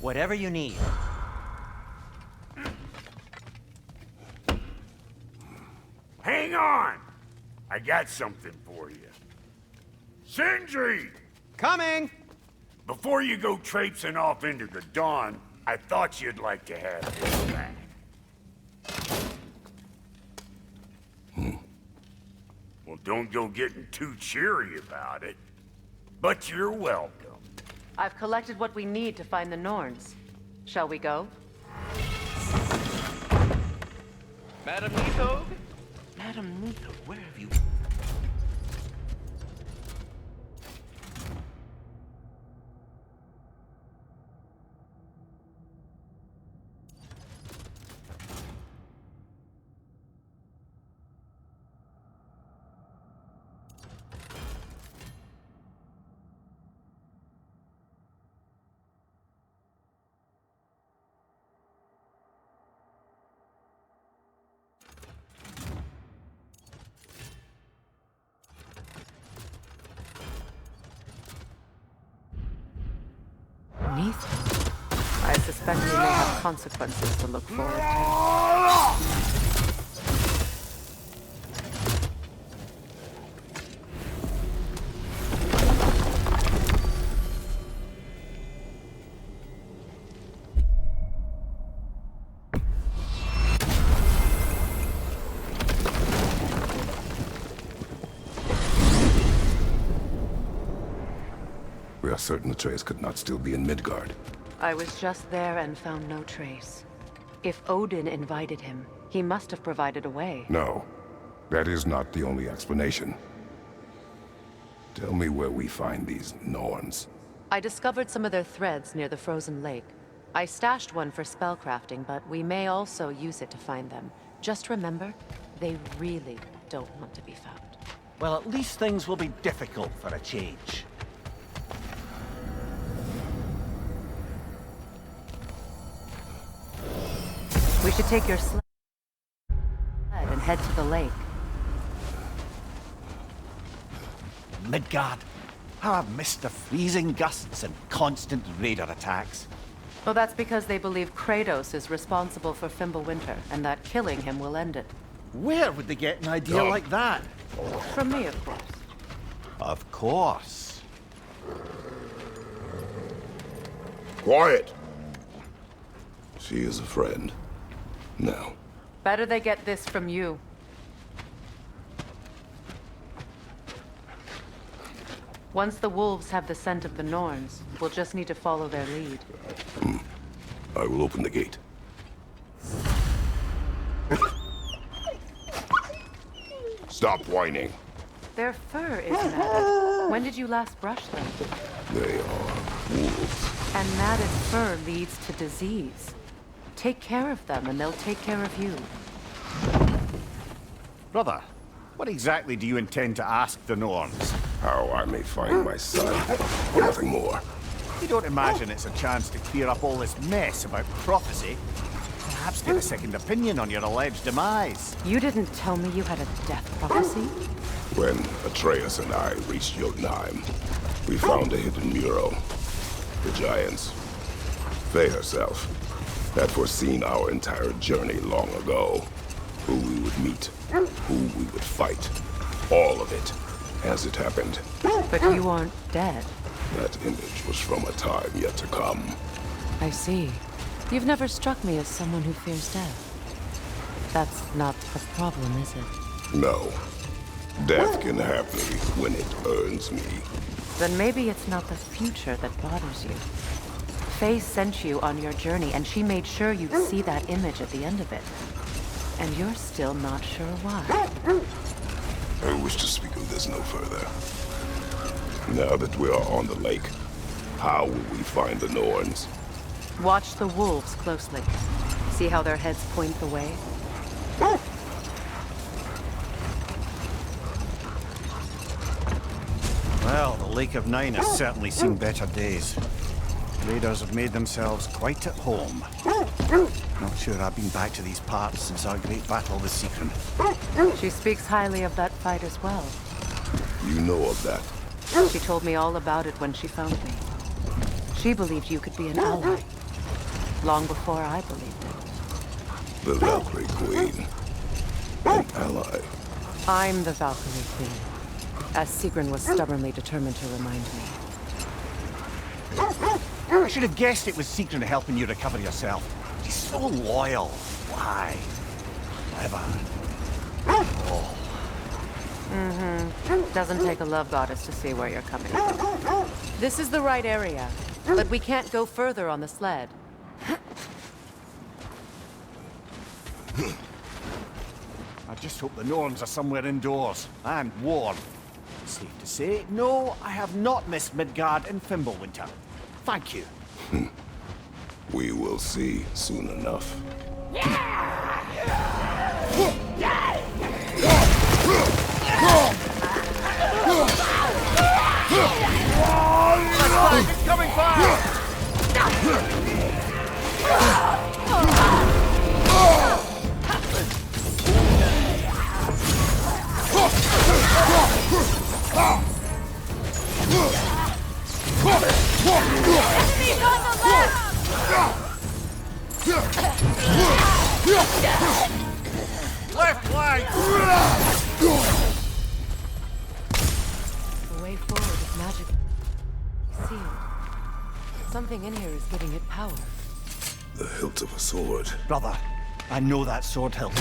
Whatever you need. Hang on! I got something for you. Sindri! Coming! Before you go traipsing off into the dawn, I thought you'd like to have this back. Well, don't go getting too cheery about it. But you're welcome. I've collected what we need to find the Norns. Shall we go? Madam Nithog? Madam Nithog, where have you... Neath? I suspect we may have consequences to look forward to. We are certain Atreus could not still be in Midgard. I was just there and found no trace. If Odin invited him, he must have provided a way. No, that is not the only explanation. Tell me where we find these Norns. I discovered some of their threads near the frozen lake. I stashed one for spellcrafting, but we may also use it to find them. Just remember, they really don't want to be found. Well, at least things will be difficult for a change. We should take your sled and head to the lake. Midgard. How I've missed the freezing gusts and constant raider attacks. Well, that's because they believe Kratos is responsible for Fimbulwinter, and that killing him will end it. Where would they get an idea like that? From me, of course. Of course. Quiet! She is a friend. Now. Better they get this from you. Once the wolves have the scent of the Norns, we'll just need to follow their lead. I will open the gate. Stop whining. Their fur is matted. When did you last brush them? They are wolves. And matted fur leads to disease. Take care of them, and they'll take care of you. Brother, what exactly do you intend to ask the Norns? How I may find my son. Nothing more. You don't imagine it's a chance to clear up all this mess about prophecy? Perhaps get a second opinion on your alleged demise. You didn't tell me you had a death prophecy? When Atreus and I reached Jotunheim, we found a hidden mural. The Giants, Faye herself, had foreseen our entire journey long ago. Who we would meet, who we would fight. All of it, as it happened. But you aren't dead. That image was from a time yet to come. I see. You've never struck me as someone who fears death. That's not the problem, is it? No. Death can have me when it earns me. Then maybe it's not the future that bothers you. Faye sent you on your journey, and she made sure you'd see that image at the end of it. And you're still not sure why. I wish to speak of this no further. Now that we are on the lake, how will we find the Norns? Watch the wolves closely. See how their heads point the way? Well, the Lake of Nine has certainly seen better days. Raiders have made themselves quite at home. Not sure I've been back to these parts since our great battle with Seacron. She speaks highly of that fight as well. You know of that? She told me all about it when she found me. She believed you could be an ally. long before I believed it. The Valkyrie Queen. An ally. I'm the Valkyrie Queen, as Sigrun was stubbornly determined to remind me. I should have guessed it was Sigrun helping you recover yourself. She's so loyal. Why? Clever. Oh. Doesn't take a love goddess to see where you're coming from. This is the right area, but we can't go further on the sled. I just hope the Norns are somewhere indoors and warm. Safe to say, no, I have not missed Midgard and Fimbulwinter. Thank you. We will see soon enough. It's coming fast! Enemies on the left! Left flank! The way forward is magic. Sealed. Something in here is giving it power. The hilt of a sword. Brother, I know that sword hilt.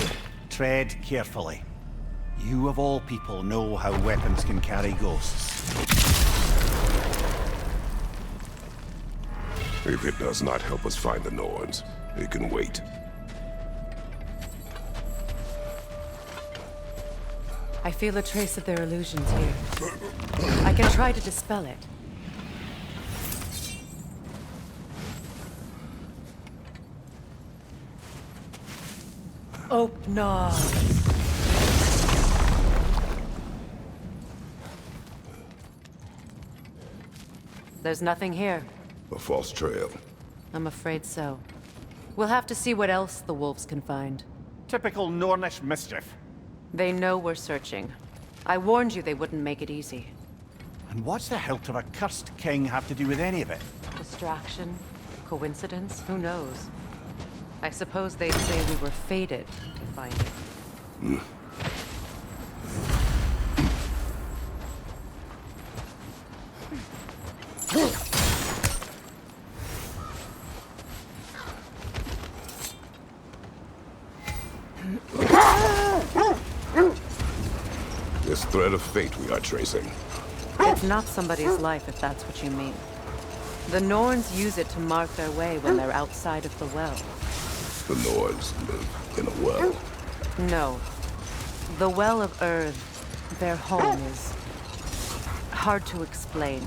Tread carefully. You of all people know how weapons can carry ghosts. If it does not help us find the Norns, it can wait. I feel a trace of their illusions here. I can try to dispel it. Open. There's nothing here. A false trail. I'm afraid so. We'll have to see what else the wolves can find. Typical Nornish mischief. They know we're searching. I warned you they wouldn't make it easy. And what's the hilt of a cursed king have to do with any of it? Distraction? Coincidence? Who knows? I suppose they'd say we were fated to find it. This thread of fate we are tracing. It's not somebody's life, if that's what you mean. The Norns use it to mark their way when they're outside of the well. The Nords live in a well. No. The Well of Earth, their home, is hard to explain.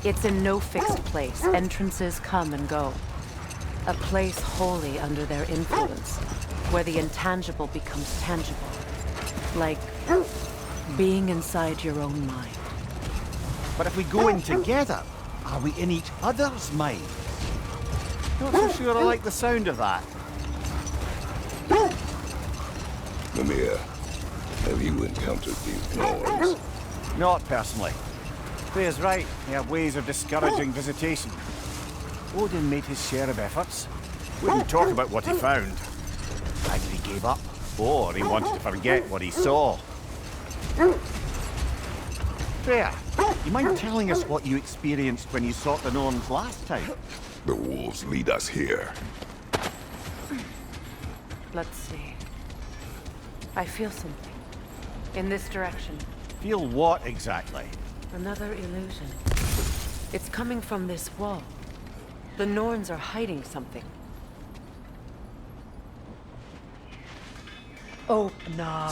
It's in no fixed place. Entrances come and go. A place wholly under their influence, where the intangible becomes tangible. Like being inside your own mind. But if we go in together, are we in each other's mind? Not so sure I like the sound of that. Mimir, have you encountered these Norns? Not personally. Freya's right, they have ways of discouraging visitation. Odin made his share of efforts. Wouldn't talk about what he found. Either he gave up, or he wanted to forget what he saw. Freya, you mind telling us what you experienced when you sought the Norns last time? The wolves lead us here. Let's see. I feel something. In this direction. Feel what exactly? Another illusion. It's coming from this wall. The Norns are hiding something. Open up.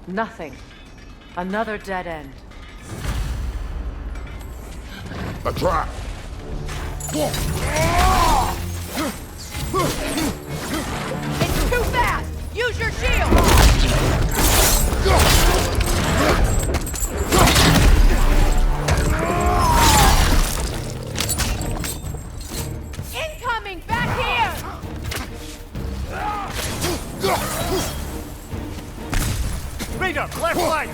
Nothing. Another dead end. A trap! It's too fast! Use your shield! Incoming! Back here! Raider, left flank!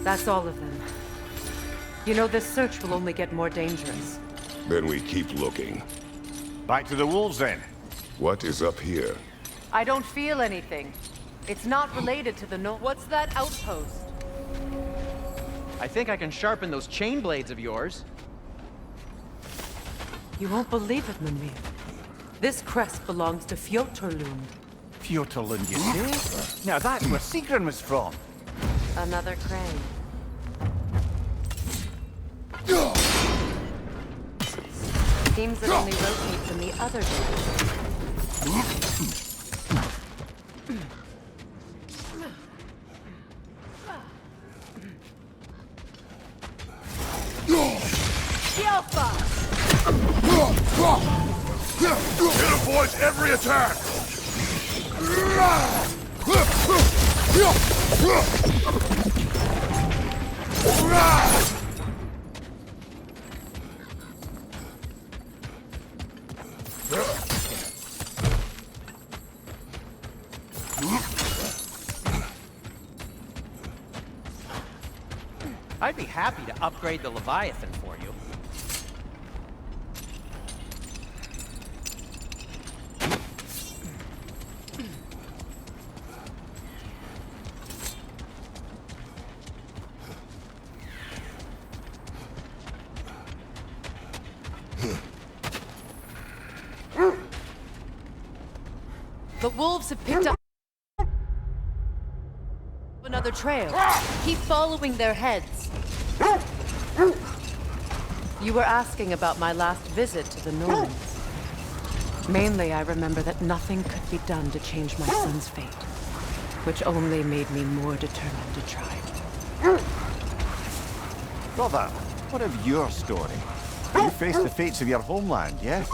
That's all of them. You know, this search will only get more dangerous. Then we keep looking. Back to the wolves, then. What is up here? I don't feel anything. It's not related to the What's that outpost? I think I can sharpen those chain blades of yours. You won't believe it, Mimir. This crest belongs to Fjotorlund. Fjotorlund, you say? Now that's where Sigrun was from. Another crane. Seems it only rotates in the other direction. It avoids every attack! I'd be happy to upgrade the Leviathan for you. The wolves have picked up another trail. Keep following their heads. You were asking about my last visit to the Norns. Mainly, I remember that nothing could be done to change my son's fate, which only made me more determined to try. Brother, what of your story? You faced the fates of your homeland, yes?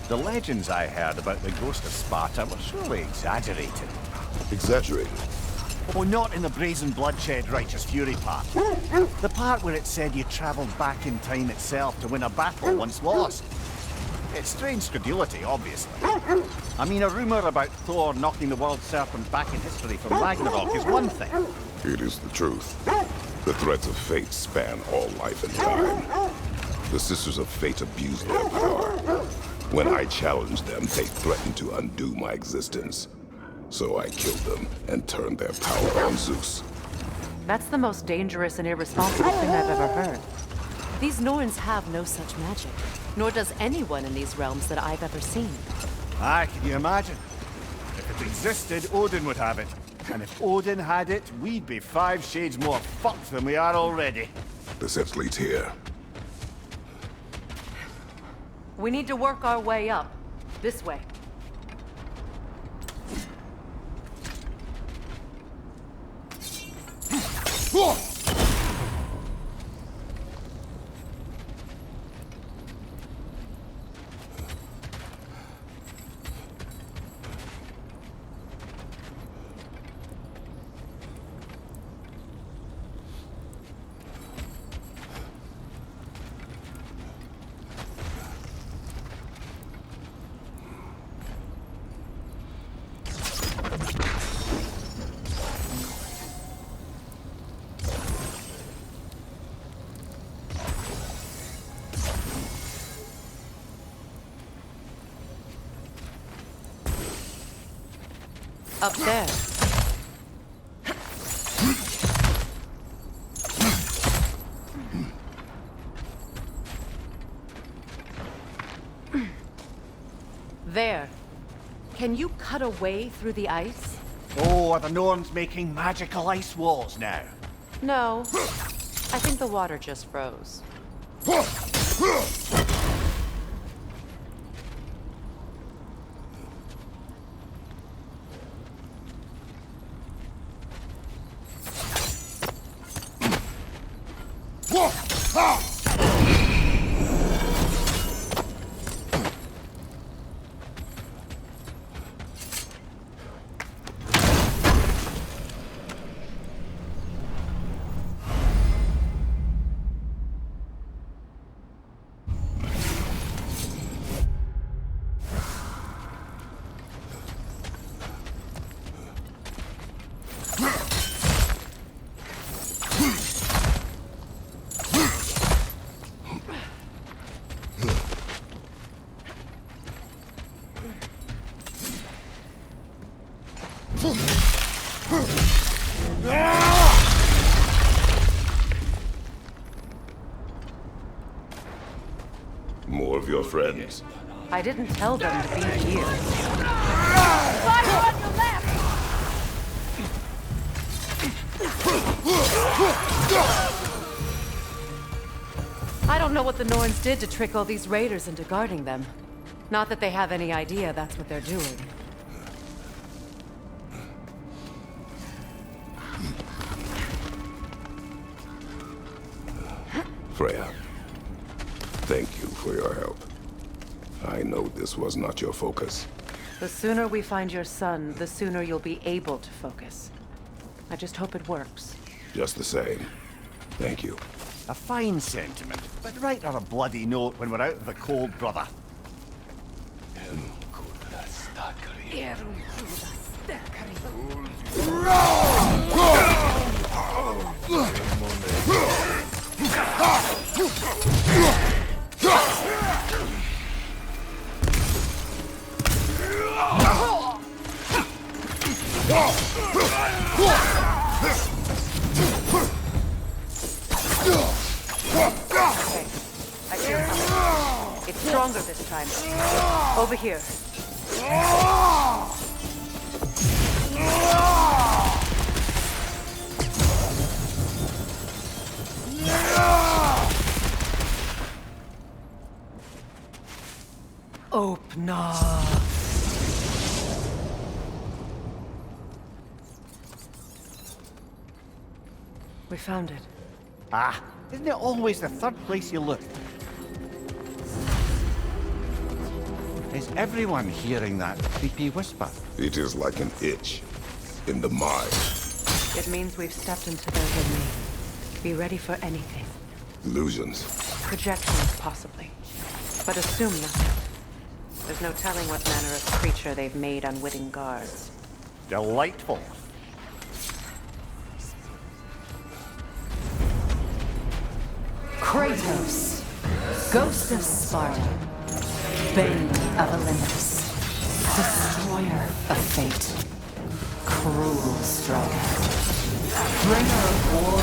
The legends I heard about the ghost of Sparta were surely exaggerated. Exaggerated? Oh, not in the brazen bloodshed righteous fury part. The part where it said you travelled back in time itself to win a battle once lost. It's strange credulity, obviously. I mean, a rumour about Thor knocking the world serpent back in history from Ragnarok is one thing. It is the truth. The threads of fate span all life and time. The Sisters of Fate abuse their power. When I challenged them, they threatened to undo my existence. So I killed them and turned their power on Zeus. That's the most dangerous and irresponsible thing I've ever heard. These Norns have no such magic, nor does anyone in these realms that I've ever seen. Aye, can you imagine? If it existed, Odin would have it. And if Odin had it, we'd be 5 shades more fucked than we are already. The sense leads here. We need to work our way up. This way. Up there. There. Can you cut a way through the ice? Oh, are the Norns making magical ice walls now? No. I think the water just froze. More of your friends. I didn't tell them to be here. I don't know what the Norns did to trick all these raiders into guarding them. Not that they have any idea that's what they're doing. Freya, thank you for your help. I know this was not your focus. The sooner we find your son, the sooner you'll be able to focus. I just hope it works. Just the same. Thank you. A fine sentiment, but write her a bloody note when we're out of the cold, brother. I hear something. It's stronger this time. Over here. Open up. We found it. Ah, isn't it always the third place you look? Is everyone hearing that creepy whisper? It is like an itch in the mind. It means we've stepped into their domain. Be ready for anything. Illusions. Projections, possibly. But assume nothing. There's no telling what manner of creature they've made unwitting guards. Delightful. Kratos, Ghost of Sparta, Bane of Olympus, Destroyer of Fate, Cruel Striker, Bringer of War,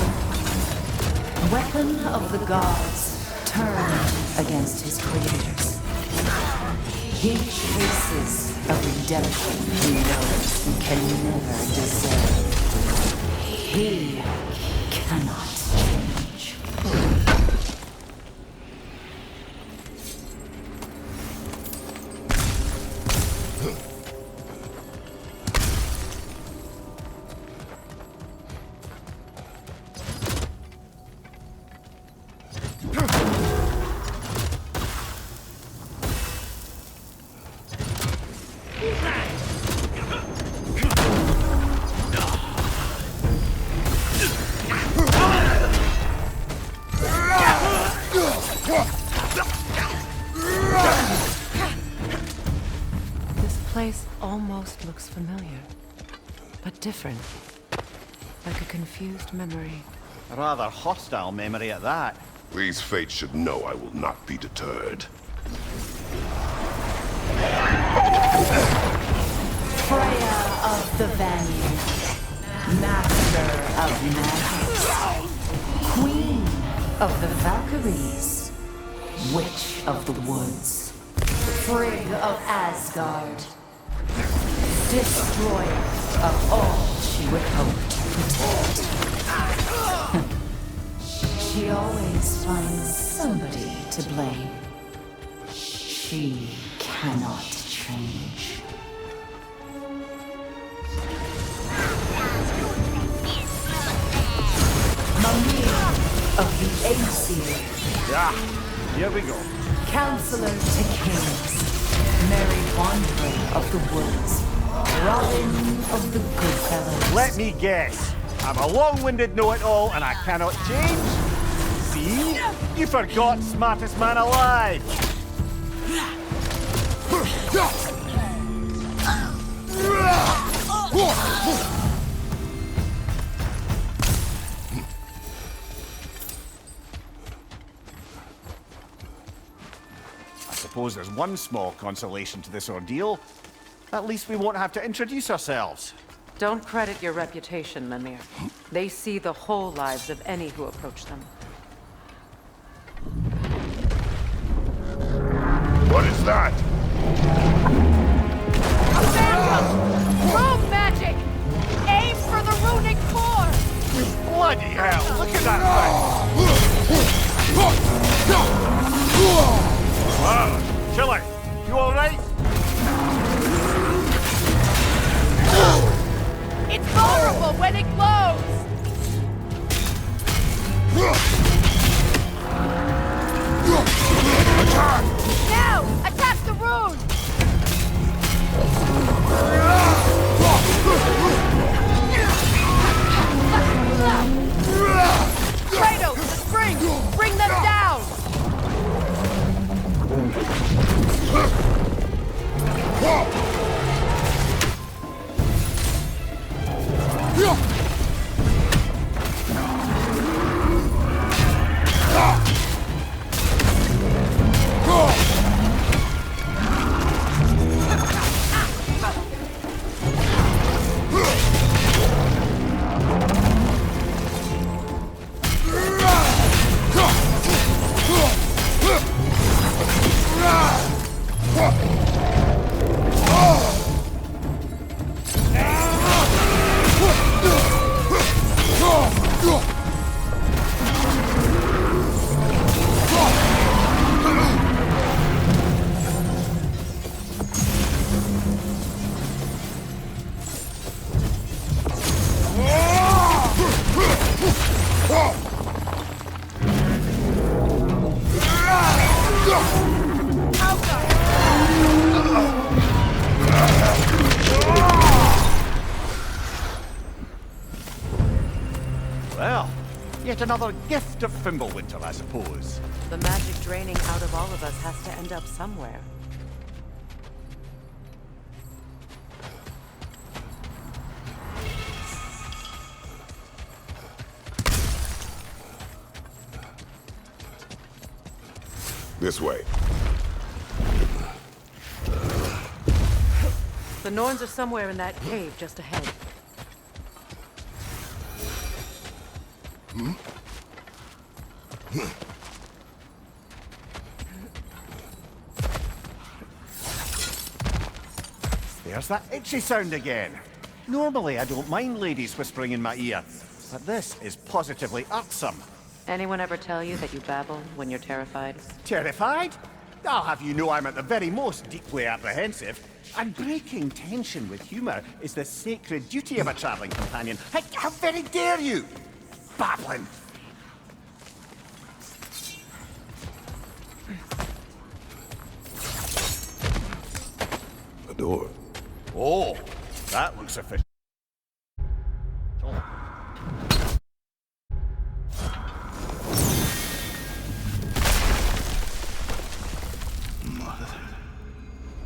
Weapon of the Gods, turned against his creators. He chases a redemption he knows he can never deserve. He cannot change. This place almost looks familiar, but different. Like a confused memory. A rather hostile memory at that. These fates should know I will not be deterred. Freya of the Vanir, Master of Magic, Queen of the Valkyries, Witch of the Woods, Frigg of Asgard, Destroyer of all she would hope to protect. She always finds somebody to blame. She cannot change. Mimir of the Aesir, Yeah, here we go. Counselor to Kings, Merry Wanderer of the Woods, Robin of the Goodfellows. Let me guess. I'm a long-winded know-it-all and I cannot change? See? You forgot smartest man alive. I suppose there's one small consolation to this ordeal. At least we won't have to introduce ourselves. Don't credit your reputation, Mimir. They see the whole lives of any who approach them. Now! Attack the rune! Kratos, the spring! Bring them down! Well, yet another gift of Fimbulwinter, I suppose. The magic draining out of all of us has to end up somewhere. This way. The Norns are somewhere in that cave just ahead. There's that itchy sound again. Normally, I don't mind ladies whispering in my ear, but this is positively irksome. Anyone ever tell you that you babble when you're terrified? Terrified? I'll have you know I'm at the very most deeply apprehensive. And breaking tension with humour is the sacred duty of a travelling companion. How very dare you! Babbling! A door. Oh, that looks official.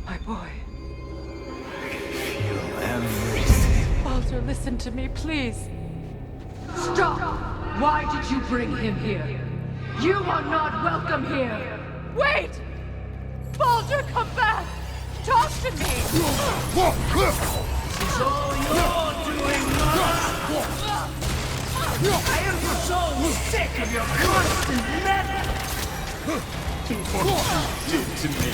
My boy. Feel everything. Baldur, listen to me, please. Stop! Why did you bring him here? You are not welcome here! Wait! Baldur, come back! Talk to me! It's all you're doing, Mother! I am so sick of your constant meddling! What you did to me?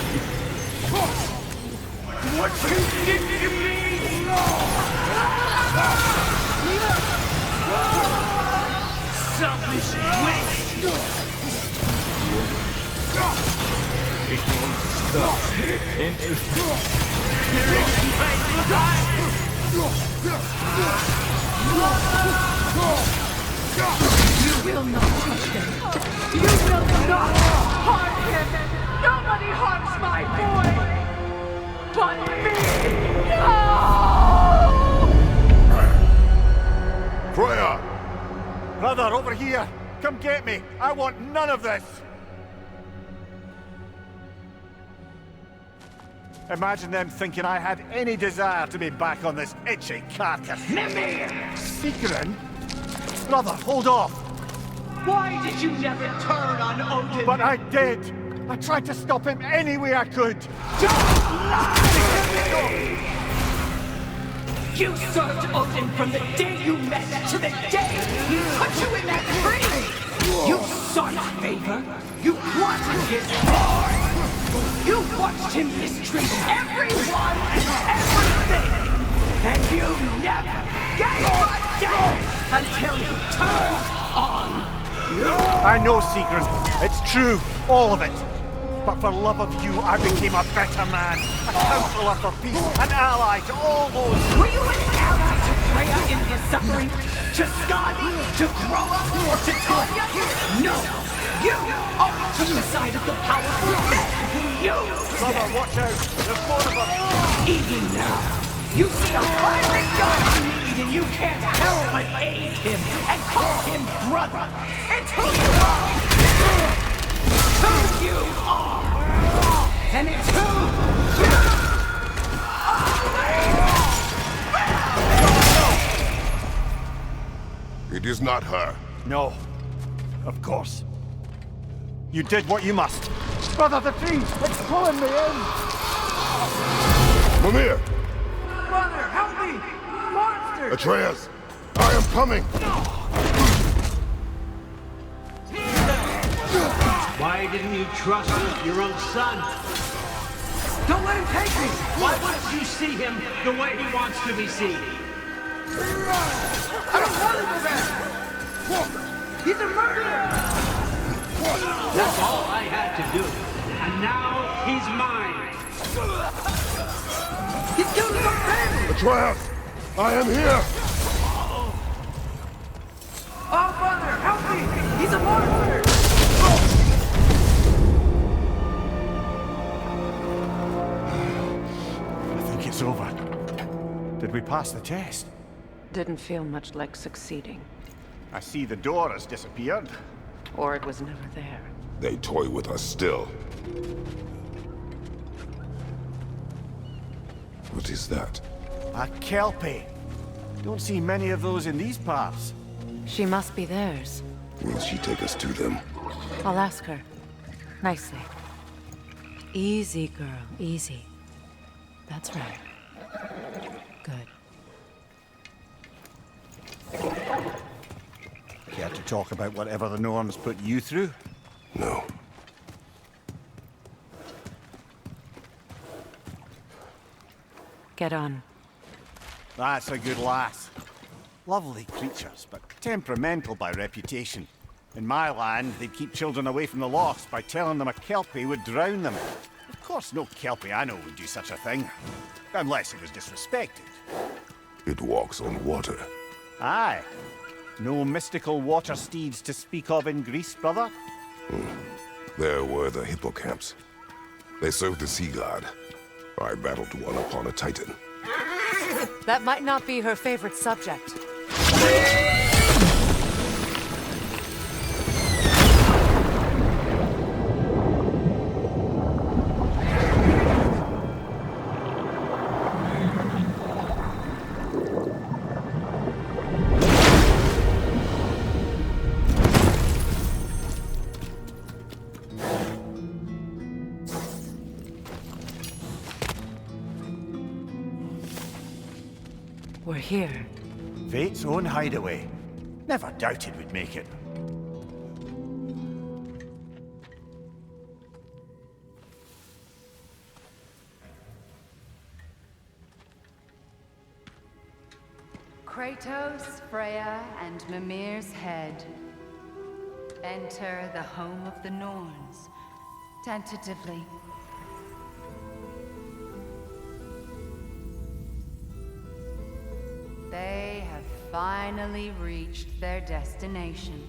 What you did to me? Selfish waste! It won't stop You will not touch him! You will not harm him! Nobody harms my boy! But me! No! Freya! Brother, over here! Come get me! I want none of this! Imagine them thinking I had any desire to be back on this itchy carcass. Secret? Brother, hold off! Why did you never turn on Odin? But I did! I tried to stop him any way I could! You served Odin from the day you met to the day he put you in that tree! You sought his favor! You wanted his heart! You watched him mistreat everyone and everything! And you never gave a damn until you turned on! I know, Secret. It's true. All of it. But for love of you, I became a better man. A counselor for peace. An ally to all those... Were you an ally to Freya in his suffering? To Skadi? To Groa? Or to Tanya? No! You always took the side of the powerful men who use Brother, them. watch out! There's more of them! Even now, you see a fiery god you need and you can't help but aid him and call him brother. It's who you are! Who you are! And it's who you It is not her. No. Of course. You did what you must. Brother, the tree! It's pulling me in! Mimir! Brother, help me! Monster! Atreus! I am coming! Why didn't you trust your own son? Don't let him take me! Why wouldn't you see him the way he wants to be seen? I don't want to go back! He's a murderer! That's all I had to do. And now he's mine. He's killed his own family! Atreus! I am here! Oh, brother, help me! He's a monster! I think it's over. Did we pass the test? Didn't feel much like succeeding. I see the door has disappeared. Or it was never there. They toy with us still. What is that? A Kelpie. Don't see many of those in these parts. She must be theirs. Will she take us to them? I'll ask her. Nicely. Easy, girl. Easy. That's right. Good. Care to talk about whatever the Norns put you through? No. Get on. That's a good lass. Lovely creatures, but temperamental by reputation. In my land, they'd keep children away from the lost by telling them a Kelpie would drown them. Of course, no Kelpie I know would do such a thing. Unless it was disrespected. It walks on water. Aye. No mystical water steeds to speak of in Greece, brother? There were the hippocamps. They served the sea god. I battled one upon a titan. That might not be her favorite subject. We're here. Fate's own hideaway. Never doubted we'd make it. Kratos, Freya, and Mimir's head. Enter the home of the Norns, tentatively. They have finally reached their destination.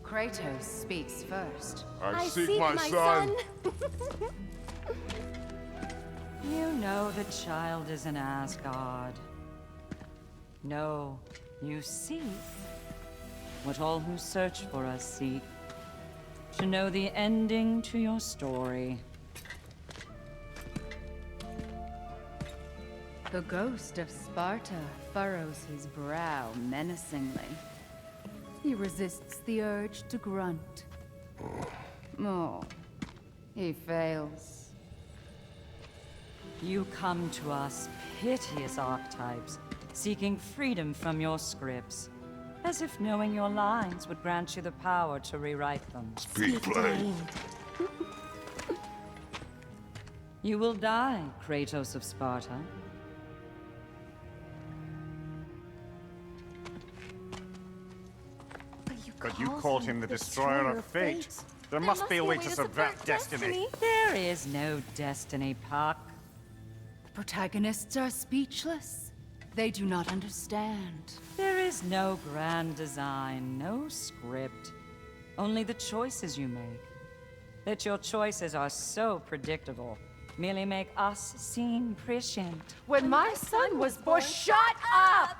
Kratos speaks first. I seek my son. You know the child is in Asgard. No, you seek what all who search for us seek. To know the ending to your story. The ghost of Sparta furrows his brow menacingly. He resists the urge to grunt. Oh, he fails. You come to us, piteous archetypes, seeking freedom from your scripts. As if knowing your lines would grant you the power to rewrite them. Speak plain. You will die, Kratos of Sparta. But you called him the destroyer of fate. There must be a way to subvert destiny. There is no destiny, Puck. The protagonists are speechless. They do not understand. There is no grand design, no script. Only the choices you make. That your choices are so predictable merely make us seem prescient. When my son was born, shut up!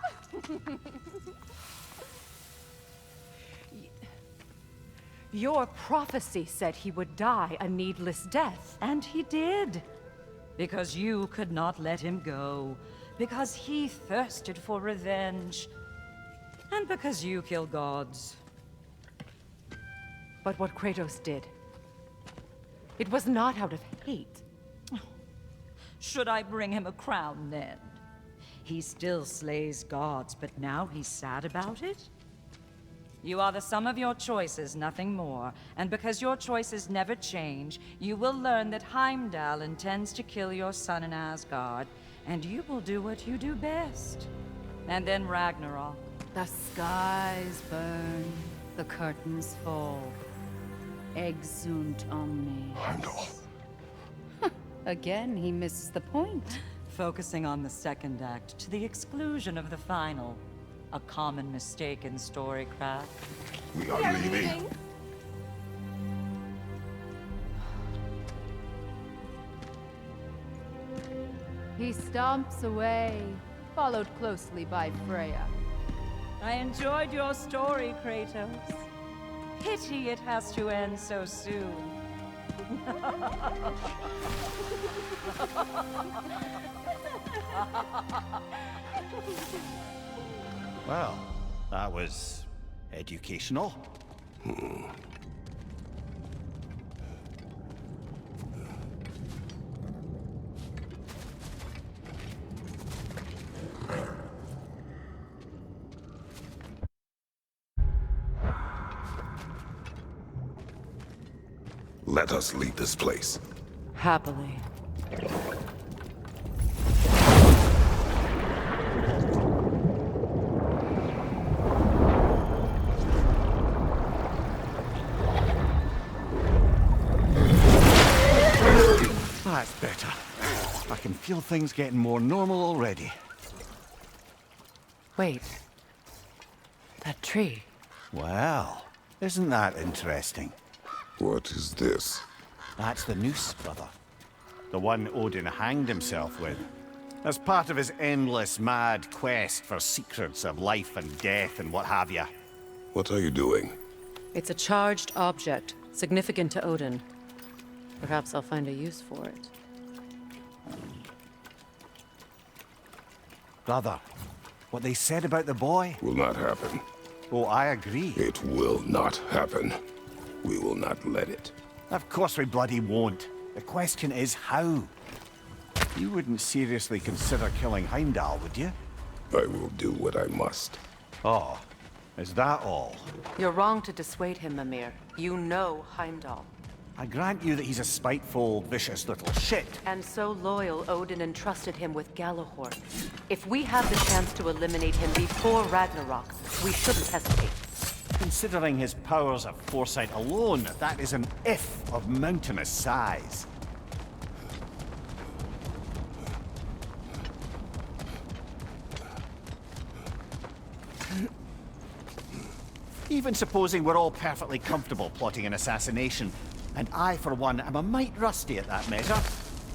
Your prophecy said he would die a needless death. And he did. Because you could not let him go. Because he thirsted for revenge. And because you kill gods. But what Kratos did, it was not out of hate. Should I bring him a crown then? He still slays gods, but now he's sad about it? You are the sum of your choices, nothing more. And because your choices never change, you will learn that Heimdall intends to kill your son in Asgard, and you will do what you do best. And then Ragnarok. The skies burn, the curtains fall. Exunt omnes. Heimdall. Again, he misses the point. Focusing on the second act to the exclusion of the final. A common mistake in storycraft. We are leaving. He stomps away, followed closely by Freya. I enjoyed your story, Kratos. Pity it has to end so soon. Well, that was educational. Let us leave this place. Happily. That's better. I can feel things getting more normal already. Wait. That tree. Well, isn't that interesting? What is this? That's the noose, brother. The one Odin hanged himself with. As part of his endless, mad quest for secrets of life and death and what have you. What are you doing? It's a charged object, significant to Odin. Perhaps I'll find a use for it. Brother, what they said about the boy? Will not happen. Oh, I agree. It will not happen. We will not let it. Of course we bloody won't. The question is how. You wouldn't seriously consider killing Heimdall, would you? I will do what I must. Oh, is that all? You're wrong to dissuade him, Mimir. You know Heimdall. I grant you that he's a spiteful, vicious little shit. And so loyal, Odin entrusted him with Gjallarhorn. If we have the chance to eliminate him before Ragnarok, we shouldn't hesitate. Considering his powers of foresight alone, that is an if of mountainous size. Even supposing we're all perfectly comfortable plotting an assassination, and I, for one, am a mite rusty at that measure,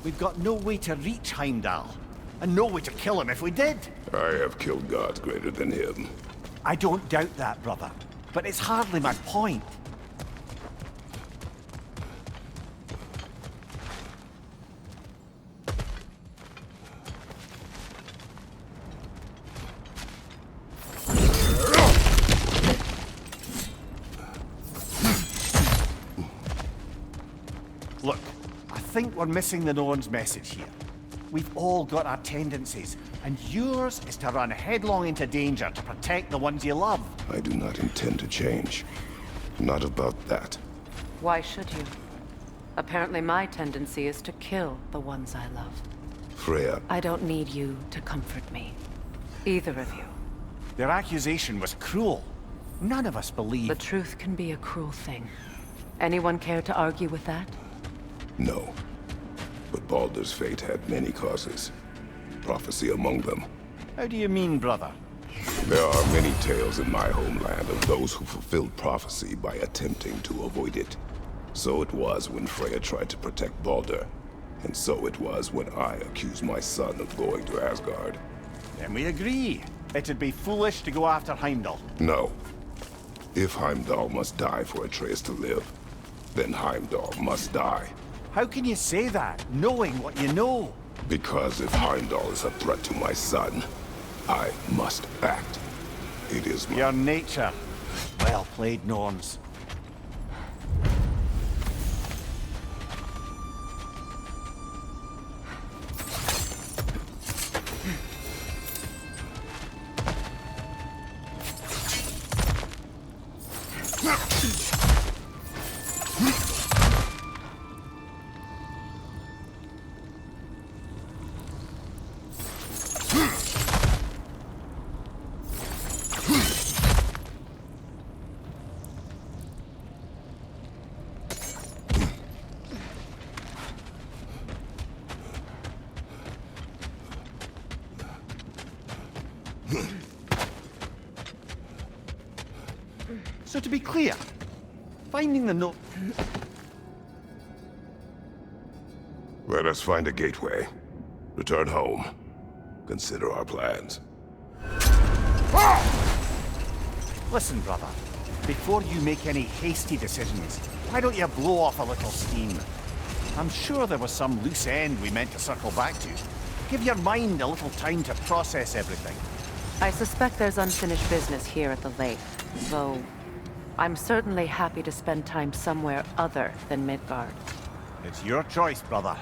we've got no way to reach Heimdall, and no way to kill him if we did. I have killed gods greater than him. I don't doubt that, brother, but it's hardly my point. Look, I think we're missing the Norn's message here. We've all got our tendencies, and yours is to run headlong into danger to protect the ones you love. I do not intend to change. Not about that. Why should you? Apparently my tendency is to kill the ones I love. Freya, I don't need you to comfort me. Either of you. Their accusation was cruel. None of us believe... The truth can be a cruel thing. Anyone care to argue with that? no. But Baldur's fate had many causes. Prophecy among them. How do you mean, brother? There are many tales in my homeland of those who fulfilled prophecy by attempting to avoid it. So it was when Freya tried to protect Baldur. And so it was when I accused my son of going to Asgard. Then we agree. It'd be foolish to go after Heimdall. No. If Heimdall must die for Atreus to live, then Heimdall must die. How can you say that, knowing what you know? Because if Heimdall is a threat to my son, I must act. It is my... Your nature. Well played, Norns. So to be clear, finding the note... Let us find a gateway. Return home. Consider our plans. Listen, brother. Before you make any hasty decisions, why don't you blow off a little steam? I'm sure there was some loose end we meant to circle back to. Give your mind a little time to process everything. I suspect there's unfinished business here at the lake, though I'm certainly happy to spend time somewhere other than Midgard. It's your choice, brother.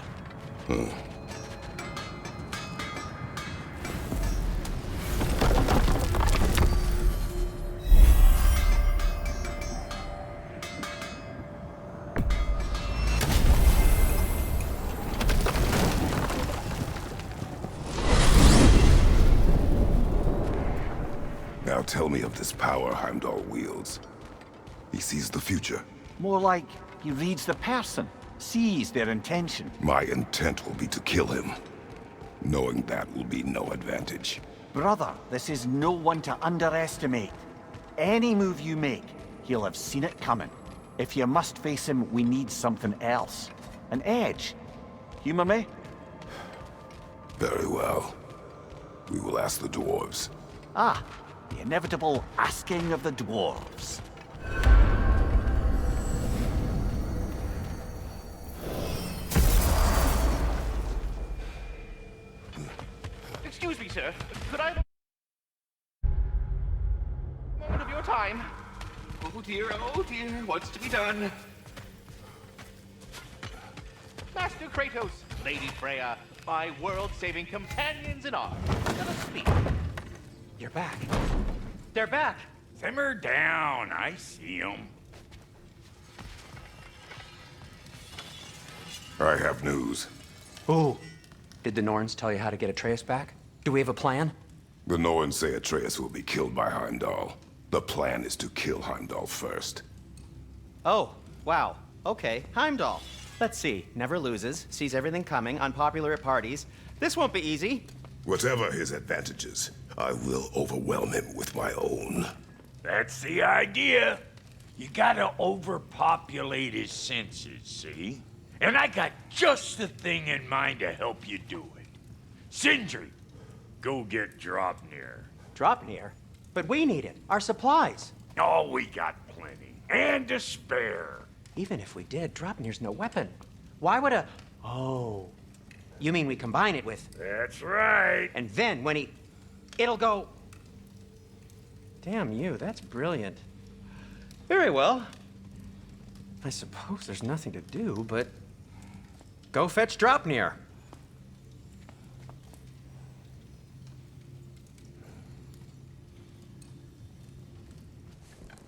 Now tell me of this power Heimdall wields. He sees the future. More like he reads the person, sees their intention. My intent will be to kill him. Knowing that will be no advantage. Brother, this is no one to underestimate. Any move you make, he'll have seen it coming. If you must face him, we need something else. An edge. Humor me? Very well. We will ask the dwarves. Ah, the inevitable asking of the dwarves. Excuse me, sir. Could I have a moment of your time? Oh dear, what's to be done? Master Kratos, Lady Freya, my world-saving companions in arms, let us speak. You're back. They're back. Simmer down, I see 'em. I have news. Ooh. Did the Norns tell you how to get Atreus back? Do we have a plan? The Norns say Atreus will be killed by Heimdall. The plan is to kill Heimdall first. Oh, wow. Okay, Heimdall. Let's see. Never loses, sees everything coming, unpopular at parties. This won't be easy. Whatever his advantages, I will overwhelm him with my own. That's the idea. You gotta overpopulate his senses, see? And I got just the thing in mind to help you do it. Sindri, go get Draupnir. Draupnir? But we need it. Our supplies. Oh, we got plenty. And to spare. Even if we did, Draupnir's no weapon. Why would a... Oh. You mean we combine it with... That's right. And then when he... It'll go... Damn you, that's brilliant. Very well. I suppose there's nothing to do, but... Go fetch Draupnir.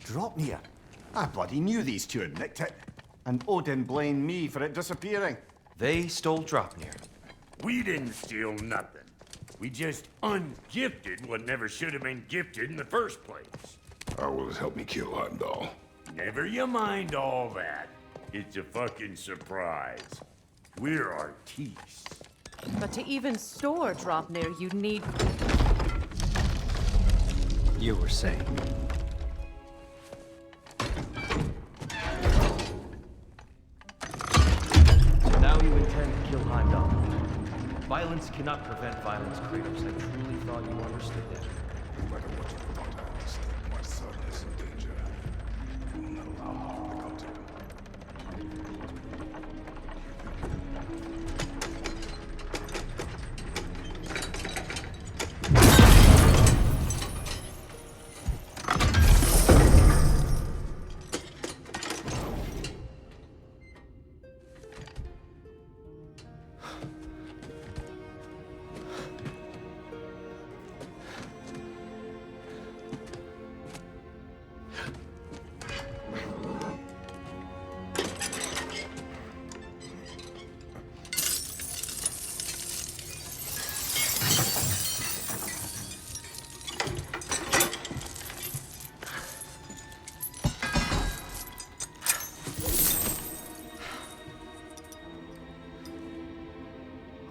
Draupnir? I bloody knew these two had nicked it. And Odin blamed me for it disappearing. They stole Draupnir. We didn't steal nothing. We just ungifted what never should have been gifted in the first place. How will it help me kill Heimdall? Never you mind all that. It's a fucking surprise. We're artistes. But to even store Draupnir, you'd need... You were saying. So now you intend to kill Heimdall. Violence cannot prevent violence, Kratos. I truly thought you understood that. No matter what you thought I understood, my son is in danger. You will not allow harm to come to him.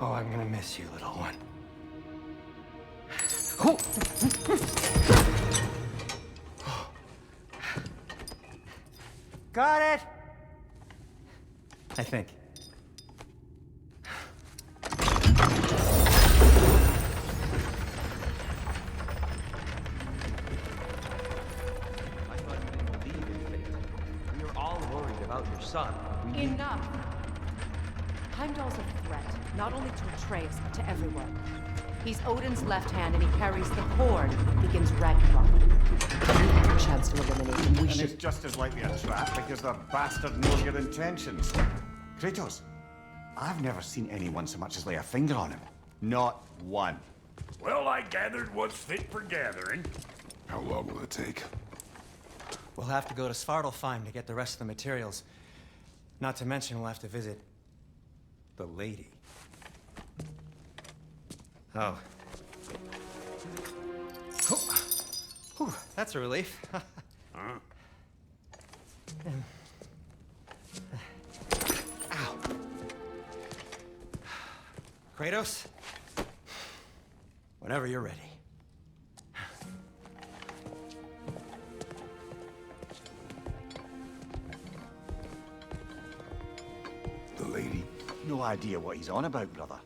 Oh, I'm gonna miss you, little one. Got it! I think. I thought you didn't believe in fate. We were all worried about your son. Enough! Heimdall's a threat, not only to Atreus, but to everyone. He's Odin's left hand, and he carries the cord that begins Ragnarok. We have a chance to eliminate him. We And should... it's just as likely a trap because the bastard knows your intentions. Kratos, I've never seen anyone so much as lay a finger on him. Not one. Well, I gathered what's fit for gathering. How long will it take? We'll have to go to Svartalfheim to get the rest of the materials. Not to mention we'll have to visit the lady. Oh. Whew, that's a relief. Huh? Ow. Kratos? Whenever you're ready. The lady? No idea what he's on about, brother.